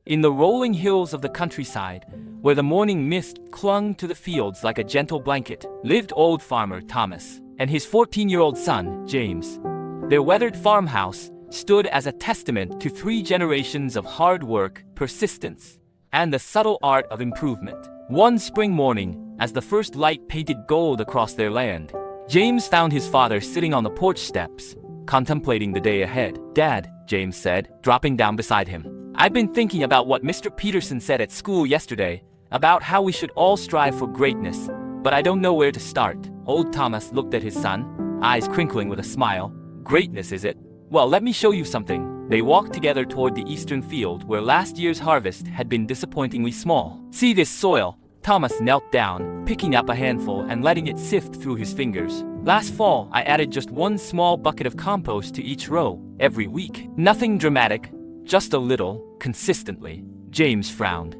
In the rolling hills of the countryside, where the morning mist clung to the fields like a gentle blanket, lived old farmer Thomas and his 14-year-old son, James. Their weathered farmhouse stood as a testament to 3 generations of hard work, persistence, and the subtle art of improvement. One spring morning, as the first light painted gold across their land, James found his father sitting on the porch steps, contemplating the day ahead. "Dad," James said, dropping down beside him, "I've been thinking about what Mr. Peterson said at school yesterday, about how we should all strive for greatness, but I don't know where to start." Old Thomas looked at his son, eyes crinkling with a smile. "Greatness, is it? Well, let me show you something." They walked together toward the eastern field where last year's harvest had been disappointingly small. "See this soil?" Thomas knelt down, picking up a handful and letting it sift through his fingers. "Last fall, I added just 1 small bucket of compost to each row, every week. Nothing dramatic, just a little, consistently." James frowned.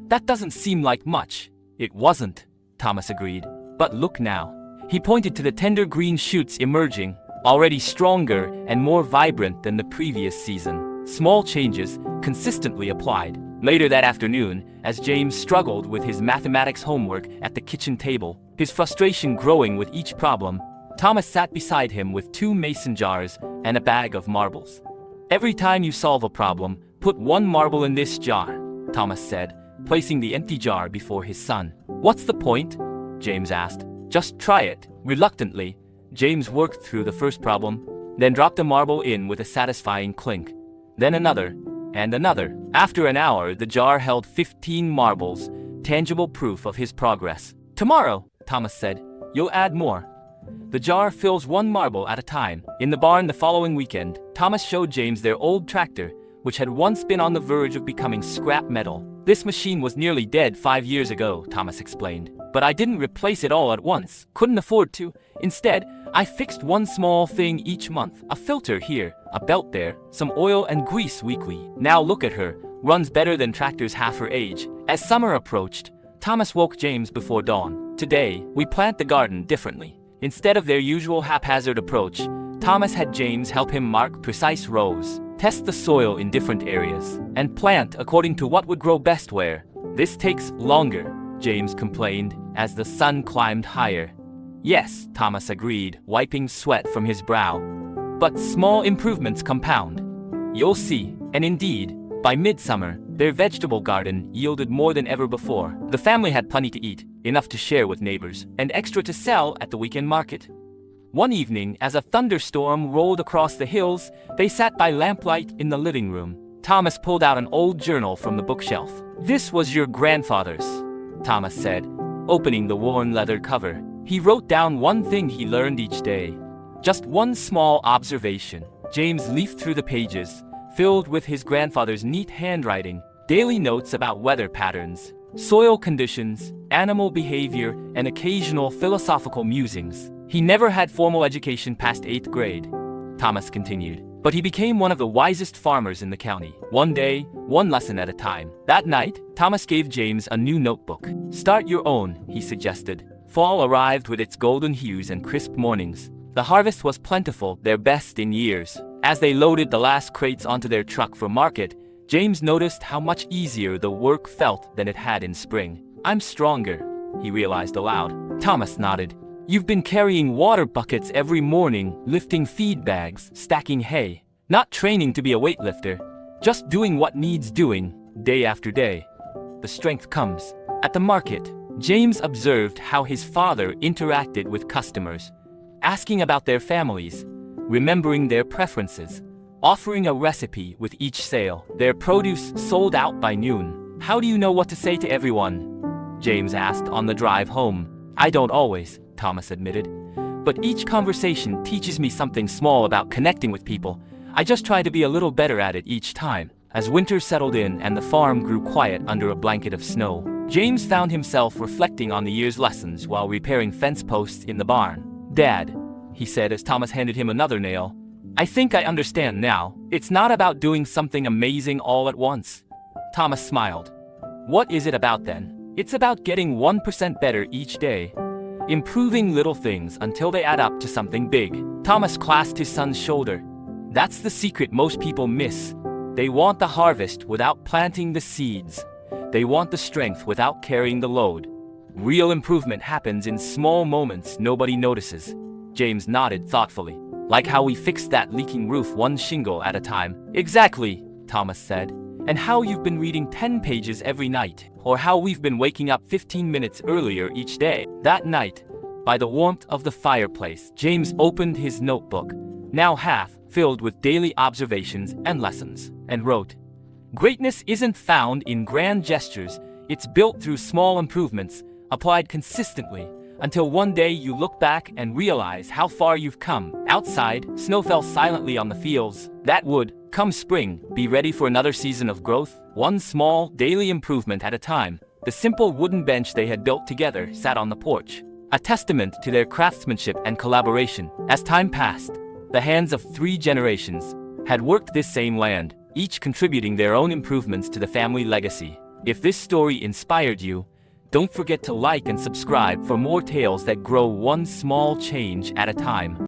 "That doesn't seem like much." "It wasn't," Thomas agreed. "But look now." He pointed to the tender green shoots emerging, already stronger and more vibrant than the previous season. Small changes, consistently applied. Later that afternoon, as James struggled with his mathematics homework at the kitchen table, his frustration growing with each problem, Thomas sat beside him with 2 mason jars and a bag of marbles. "Every time you solve a problem, put 1 marble in this jar," Thomas said, placing the empty jar before his son. "What's the point?" James asked. "Just try it." Reluctantly, James worked through the first problem, then dropped a marble in with a satisfying clink. Then another, and another. After an hour, the jar held 15 marbles, tangible proof of his progress. "Tomorrow," Thomas said, "you'll add more." The jar fills 1 marble at a time. In the barn the following weekend, Thomas showed James their old tractor, which had once been on the verge of becoming scrap metal. "This machine was nearly dead 5 years ago," Thomas explained. "But I didn't replace it all at once. Couldn't afford to. Instead, I fixed 1 small thing each month. A filter here, a belt there, some oil and grease weekly. Now look at her, runs better than tractors half her age." As summer approached, Thomas woke James before dawn. "Today, we plant the garden differently." Instead of their usual haphazard approach, Thomas had James help him mark precise rows, test the soil in different areas, and plant according to what would grow best where. "This takes longer," James complained, as the sun climbed higher. "Yes," Thomas agreed, wiping sweat from his brow. "But small improvements compound. You'll see." And indeed, by midsummer, their vegetable garden yielded more than ever before. The family had plenty to eat, enough to share with neighbors, and extra to sell at the weekend market. One evening, as a thunderstorm rolled across the hills, they sat by lamplight in the living room. Thomas pulled out an old journal from the bookshelf. "This was your grandfather's," Thomas said, opening the worn leather cover. He wrote down 1 thing he learned each day. Just 1 small observation. James leafed through the pages, filled with his grandfather's neat handwriting, daily notes about weather patterns, soil conditions, animal behavior, and occasional philosophical musings. "He never had formal education past 8th grade," Thomas continued, "but he became one of the wisest farmers in the county. 1 day, 1 lesson at a time." That night, Thomas gave James a new notebook. "Start your own," he suggested. Fall arrived with its golden hues and crisp mornings. The harvest was plentiful, their best in years. As they loaded the last crates onto their truck for market, James noticed how much easier the work felt than it had in spring. "I'm stronger," he realized aloud. Thomas nodded. "You've been carrying water buckets every morning, lifting feed bags, stacking hay. Not training to be a weightlifter, just doing what needs doing, day after day. The strength comes." At the market, James observed how his father interacted with customers, asking about their families, remembering their preferences, offering a recipe with each sale. Their produce sold out by noon. "How do you know what to say to everyone?" James asked on the drive home. "I don't always," Thomas admitted. "But each conversation teaches me something small about connecting with people. I just try to be a little better at it each time." As winter settled in and the farm grew quiet under a blanket of snow, James found himself reflecting on the year's lessons while repairing fence posts in the barn. "Dad," he said as Thomas handed him another nail, "I think I understand now. It's not about doing something amazing all at once." Thomas smiled. "What is it about then?" "It's about getting 1% better each day. Improving little things until they add up to something big." Thomas clasped his son's shoulder. "That's the secret most people miss. They want the harvest without planting the seeds. They want the strength without carrying the load. Real improvement happens in small moments nobody notices. James nodded thoughtfully. Like how we fixed that leaking roof one shingle at a time. Exactly, Thomas said. And how you've been reading 10 pages every night. Or how we've been waking up 15 minutes earlier each day. That night, by the warmth of the fireplace, James opened his notebook, now half filled with daily observations and lessons, and wrote, "Greatness isn't found in grand gestures, it's built through small improvements, applied consistently, until one day you look back and realize how far you've come." Outside, snow fell silently on the fields. That would, come spring, be ready for another season of growth, one small, daily improvement at a time. The simple wooden bench they had built together sat on the porch, a testament to their craftsmanship and collaboration. As time passed, the hands of 3 generations had worked this same land, each contributing their own improvements to the family legacy. If this story inspired you, don't forget to like and subscribe for more tales that grow one small change at a time.